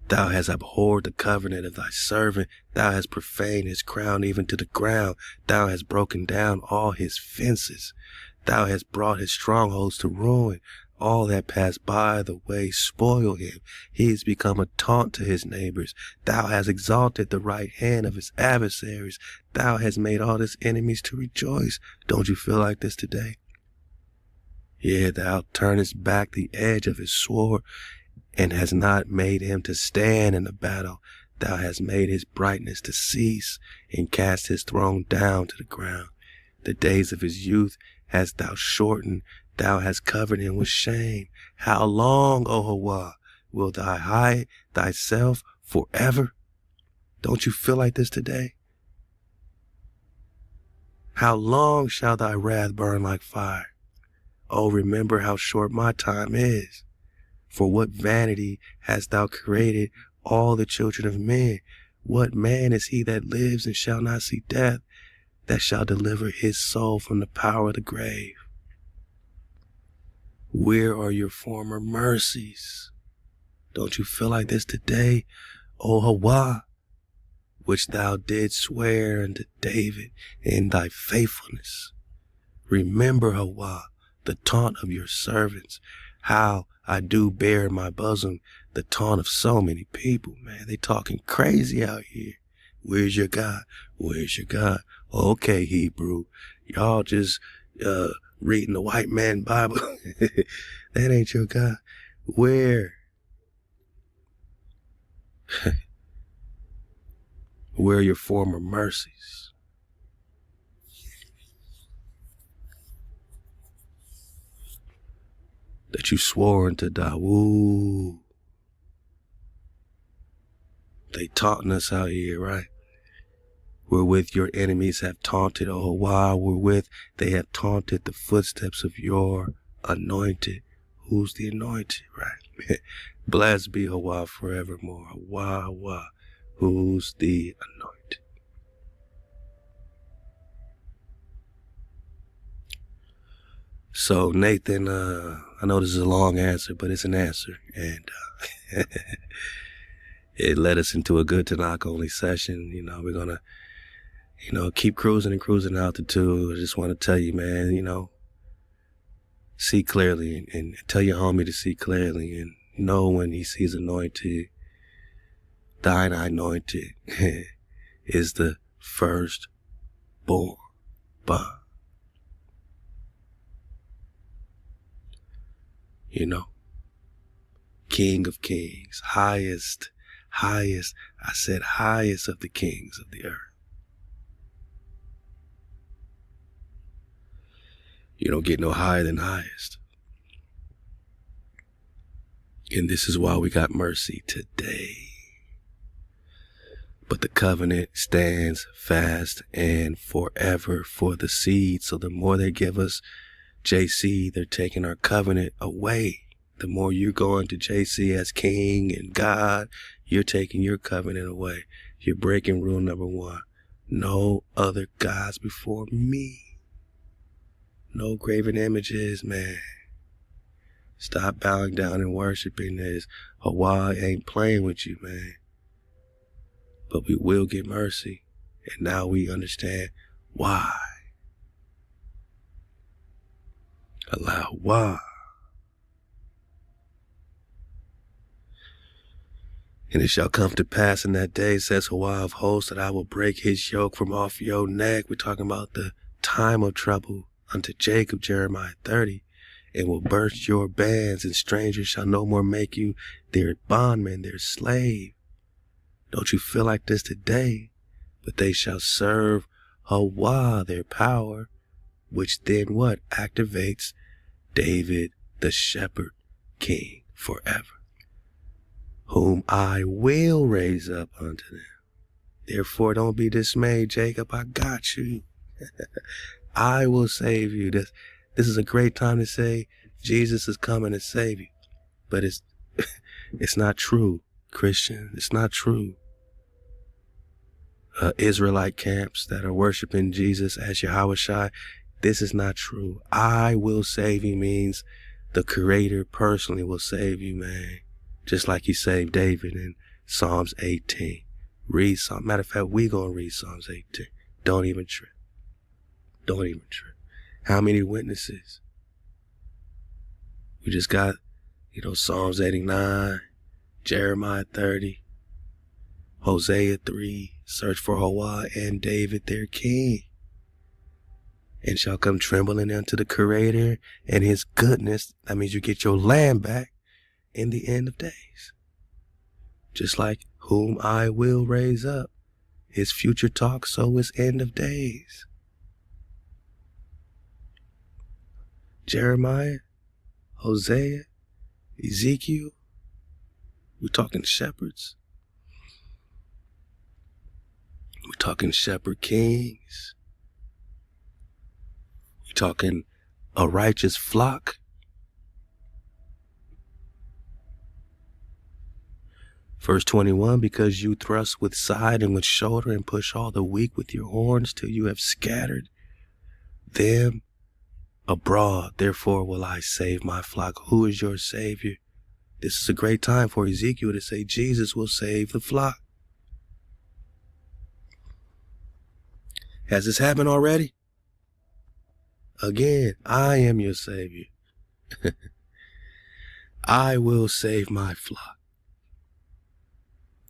Thou hast abhorred the covenant of thy servant. Thou hast profaned his crown even to the ground. Thou hast broken down all his fences. Thou hast brought his strongholds to ruin. All that pass by the way spoil him. He has become a taunt to his neighbors. Thou hast exalted the right hand of his adversaries. Thou hast made all his enemies to rejoice. Don't you feel like this today? Yeah, thou turnest back the edge of his sword, and has not made him to stand in the battle. Thou hast made his brightness to cease, and cast his throne down to the ground. The days of his youth hast thou shortened. Thou hast covered him with shame. How long, O HaWah, wilt thou hide thyself forever? Don't you feel like this today? How long shall thy wrath burn like fire? Oh, remember how short my time is. For what vanity hast thou created all the children of men? What man is he that lives and shall not see death, that shall deliver his soul from the power of the grave? Where are your former mercies? Don't you feel like this today, O HaWah, which thou didst swear unto David in thy faithfulness? Remember, HaWah, the taunt of your servants, how I do bear in my bosom the taunt of so many people, man. They talking crazy out here. Where's your God? Where's your God? Okay, Hebrew, y'all just reading the white man Bible. That ain't your God. Where? Where are your former mercies? That you swore unto Dawood. They taunting us out here, right? Wherewith your enemies have taunted, O HaWah, wherewith they have taunted the footsteps of your anointed. Who's the anointed, right? Blessed be HaWah forevermore. HaWah, HaWah, who's the anointed. So Nathan, I know this is a long answer, but it's an answer. And it led us into a good Tanakh only session. You know, we're going to, keep cruising and cruising altitude. I just want to tell you, man, see clearly and tell your homie to see clearly and know when he sees anointed. Thine anointed is the firstborn. King of kings, highest, I said highest of the kings of the earth. You don't get no higher than highest. And this is why we got mercy today. But the covenant stands fast and forever for the seed. So the more they give us JC, they're taking our covenant away. The more you're going to JC as king and God, you're taking your covenant away. You're breaking rule number 1. No other gods before me. No graven images, man. Stop bowing down and worshiping this. HaWah ain't playing with you, man. But we will get mercy. And now we understand why. Halal HaWah. And it shall come to pass in that day, says HaWah of hosts, that I will break his yoke from off your neck. We're talking about the time of trouble unto Jacob, Jeremiah 30. And will burst your bands, and strangers shall no more make you their bondman, their slave. Don't you feel like this today? But they shall serve HaWah, their power, which then what? Activates David, the shepherd king, forever, whom I will raise up unto them. Therefore, don't be dismayed, Jacob. I got you. I will save you. This is a great time to say Jesus is coming to save you. But it's not true, Christian. It's not true. Israelite camps that are worshiping Jesus as Yahweh, this is not true. I will save you means the Creator personally will save you, man. Just like he saved David in Psalms 18. Read Psalms. Matter of fact, we gonna read Psalms 18. Don't even trip. Don't even trip. How many witnesses? We just got, Psalms 89, Jeremiah 30, Hosea 3, search for HaWah and David their king, and shall come trembling unto the Creator and his goodness. That means you get your land back in the end of days. Just like whom I will raise up. His future talk, so is end of days. Jeremiah, Hosea, Ezekiel. We're talking shepherds. We're talking shepherd kings. We're talking a righteous flock. Verse 21, because you thrust with side and with shoulder and push all the weak with your horns till you have scattered them abroad. Therefore will I save my flock. Who is your Savior? This is a great time for Ezekiel to say Jesus will save the flock. Has this happened already? Again, I am your Savior. I will save my flock.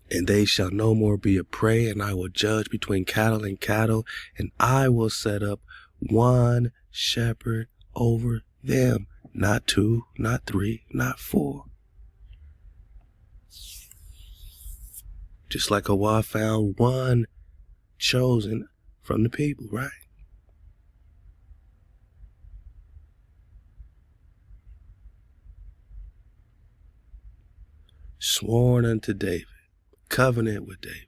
And they shall no more be a prey, and I will judge between cattle and cattle, and I will set up one shepherd over them. Not two, not three, not four. Just like HaWah found one chosen from the people, right? Sworn unto David, covenant with David.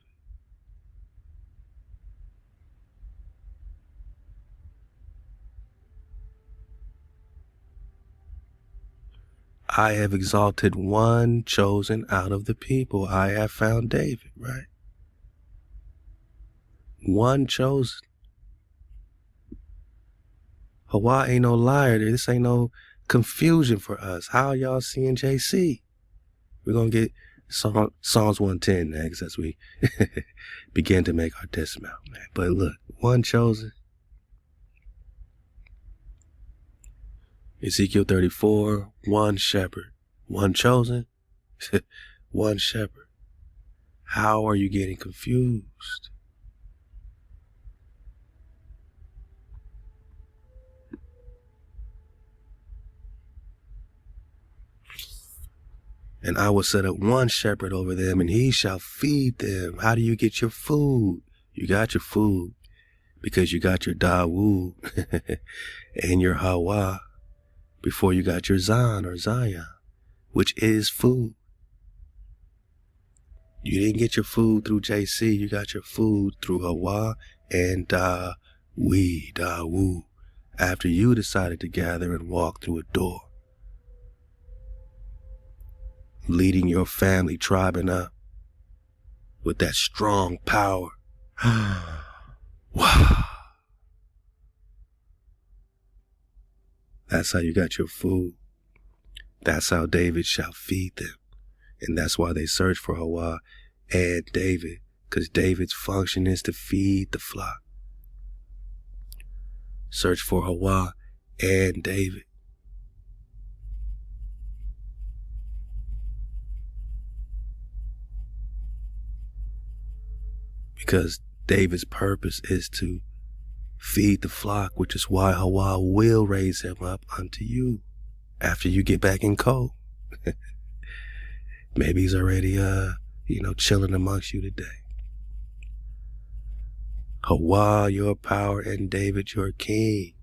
I have exalted one chosen out of the people. I have found David, right? One chosen. HaWah ain't no liar. This ain't no confusion for us. How y'all seeing JC? We're going to get Psalms 110 next as we begin to make our dismount, man. But look, one chosen. Ezekiel 34, one shepherd. One chosen, one shepherd. How are you getting confused? And I will set up one shepherd over them, and he shall feed them. How do you get your food? You got your food because you got your Dawood and your HaWah before you got your Zan or Zion, which is food. You didn't get your food through JC. You got your food through HaWah and Dawood, after you decided to gather and walk through a door, leading your family, tribing up with that strong power. Wow. That's how you got your food. That's how David shall feed them. And that's why they search for HaWah and David, because David's function is to feed the flock. Search for HaWah and David. Because David's purpose is to feed the flock, which is why HaWah will raise him up unto you after you get back in cold. Maybe he's already, chilling amongst you today. HaWah, your power, and David, your king.